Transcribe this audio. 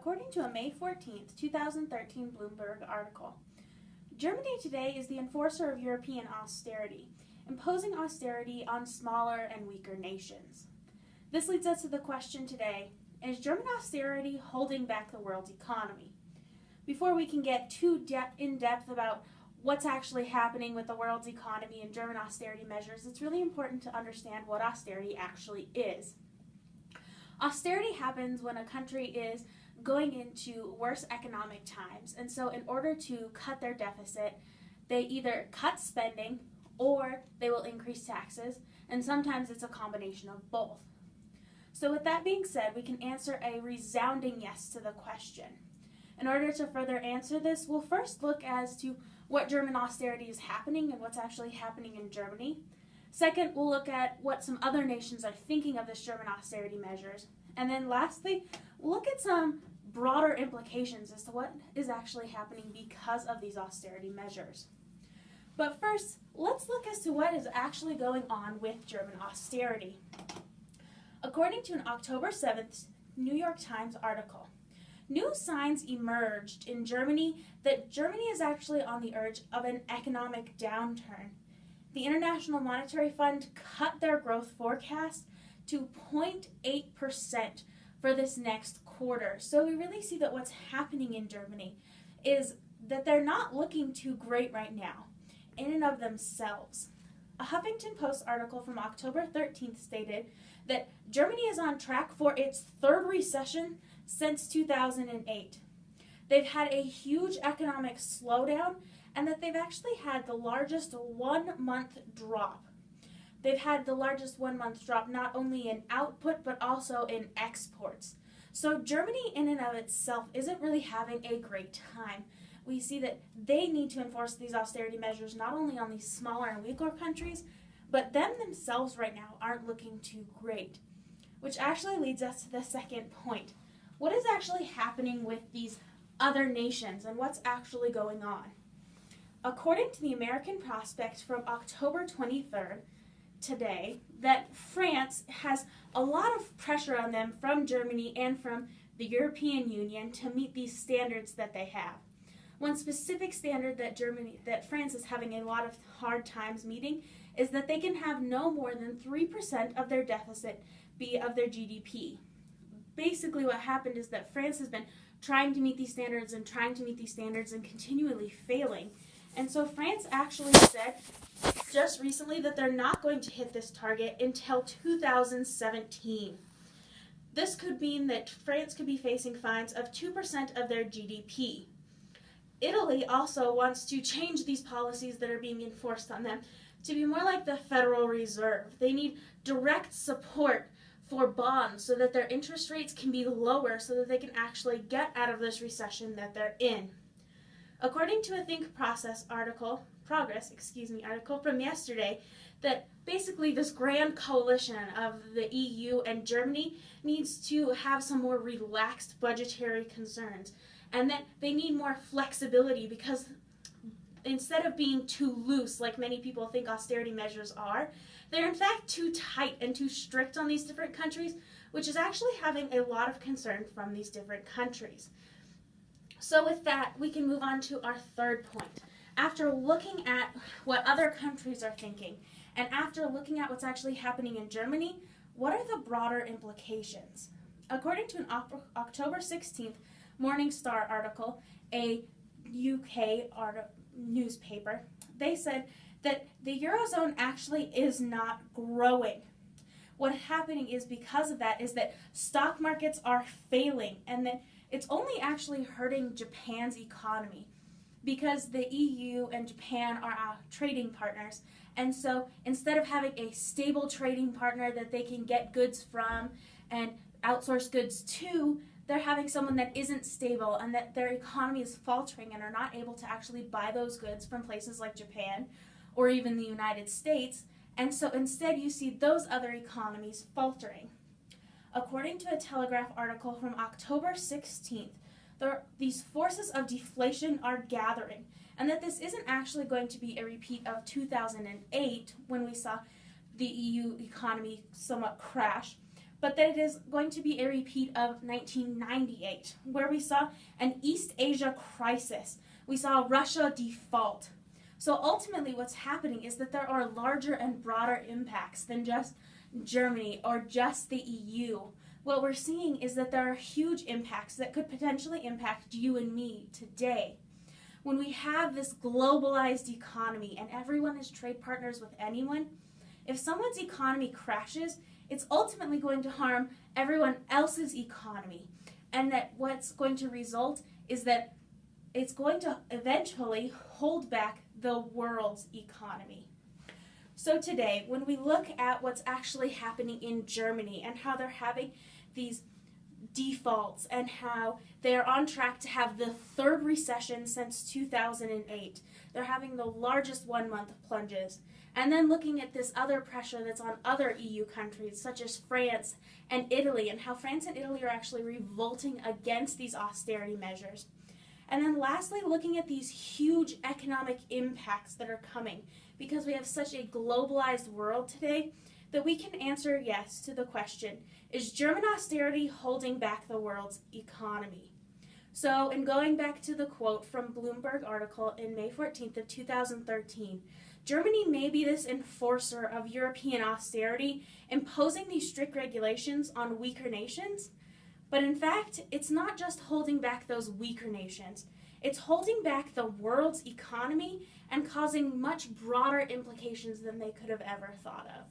According to a May 14th, 2013 Bloomberg article, Germany today is the enforcer of European austerity, imposing austerity on smaller and weaker nations. This leads us to the question today, is German austerity holding back the world's economy? Before we can get too in-depth about what's actually happening with the world's economy and German austerity measures, it's really important to understand what austerity actually is. Austerity happens when a country is going into worse economic times, and so in order to cut their deficit, they either cut spending or they will increase taxes, and sometimes it's a combination of both. So with that being said, we can answer a resounding yes to the question. In order to further answer this, we'll first look as to what German austerity is happening and what's actually happening in Germany. Second, we'll look at what some other nations are thinking of this German austerity measures. And then lastly, we'll look at some broader implications as to what is actually happening because of these austerity measures. But first, let's look as to what is actually going on with German austerity. According to an October 7th New York Times article, new signs emerged in Germany that Germany is actually on the edge of an economic downturn. The International Monetary Fund cut their growth forecast to 0.8% for this next quarter. So we really see that what's happening in Germany is that they're not looking too great right now, in and of themselves. A Huffington Post article from October 13th stated that Germany is on track for its third recession since 2008. They've had a huge economic slowdown, and that they've actually had the largest 1 month drop. They've had the largest 1 month drop not only in output but also in exports. So Germany in and of itself isn't really having a great time. We see that they need to enforce these austerity measures not only on these smaller and weaker countries, but them themselves right now aren't looking too great. Which actually leads us to the second point. What is actually happening with these other nations and what's actually going on? According to the American Prospect from October 23rd, today, that France has a lot of pressure on them from Germany and from the European Union to meet these standards that they have. One specific standard that France is having a lot of hard times meeting is that they can have no more than 3% of their deficit be of their GDP. Basically what happened is that France has been trying to meet these standards and continually failing. And so France actually said just recently that they're not going to hit this target until 2017. This could mean that France could be facing fines of 2% of their GDP. Italy also wants to change these policies that are being enforced on them to be more like the Federal Reserve. They need direct support for bonds so that their interest rates can be lower so that they can actually get out of this recession that they're in. According to a Think Progress article from yesterday, that basically this grand coalition of the EU and Germany needs to have some more relaxed budgetary concerns, and that they need more flexibility because instead of being too loose like many people think austerity measures are, they're in fact too tight and too strict on these different countries, which is actually having a lot of concern from these different countries. So with that, we can move on to our third point. After looking at what other countries are thinking, and after looking at what's actually happening in Germany, what are the broader implications? According to an October 16th Morning Star article, a UK newspaper, they said that the Eurozone actually is not growing. What's happening is because of that is that stock markets are failing, and that it's only actually hurting Japan's economy because the EU and Japan are our trading partners. And so instead of having a stable trading partner that they can get goods from and outsource goods to, they're having someone that isn't stable and that their economy is faltering and are not able to actually buy those goods from places like Japan or even the United States. And so instead you see those other economies faltering. According to a Telegraph article from October 16th, these forces of deflation are gathering, and that this isn't actually going to be a repeat of 2008 when we saw the EU economy somewhat crash, but that it is going to be a repeat of 1998, where we saw an East Asia crisis. We saw Russia default. So ultimately what's happening is that there are larger and broader impacts than just Germany or just the EU. What we're seeing is that there are huge impacts that could potentially impact you and me today. When we have this globalized economy and everyone is trade partners with anyone, if someone's economy crashes, it's ultimately going to harm everyone else's economy. And that what's going to result is that it's going to eventually hold back the world's economy. So today, when we look at what's actually happening in Germany and how they're having these defaults and how they're on track to have the third recession since 2008, they're having the largest one-month plunges. And then looking at this other pressure that's on other EU countries, such as France and Italy, and how France and Italy are actually revolting against these austerity measures. And then lastly, looking at these huge economic impacts that are coming, because we have such a globalized world today, that we can answer yes to the question, is German austerity holding back the world's economy? So, in going back to the quote from Bloomberg article in May 14th of 2013, Germany may be this enforcer of European austerity, imposing these strict regulations on weaker nations, but in fact, it's not just holding back those weaker nations. It's holding back the world's economy and causing much broader implications than they could have ever thought of.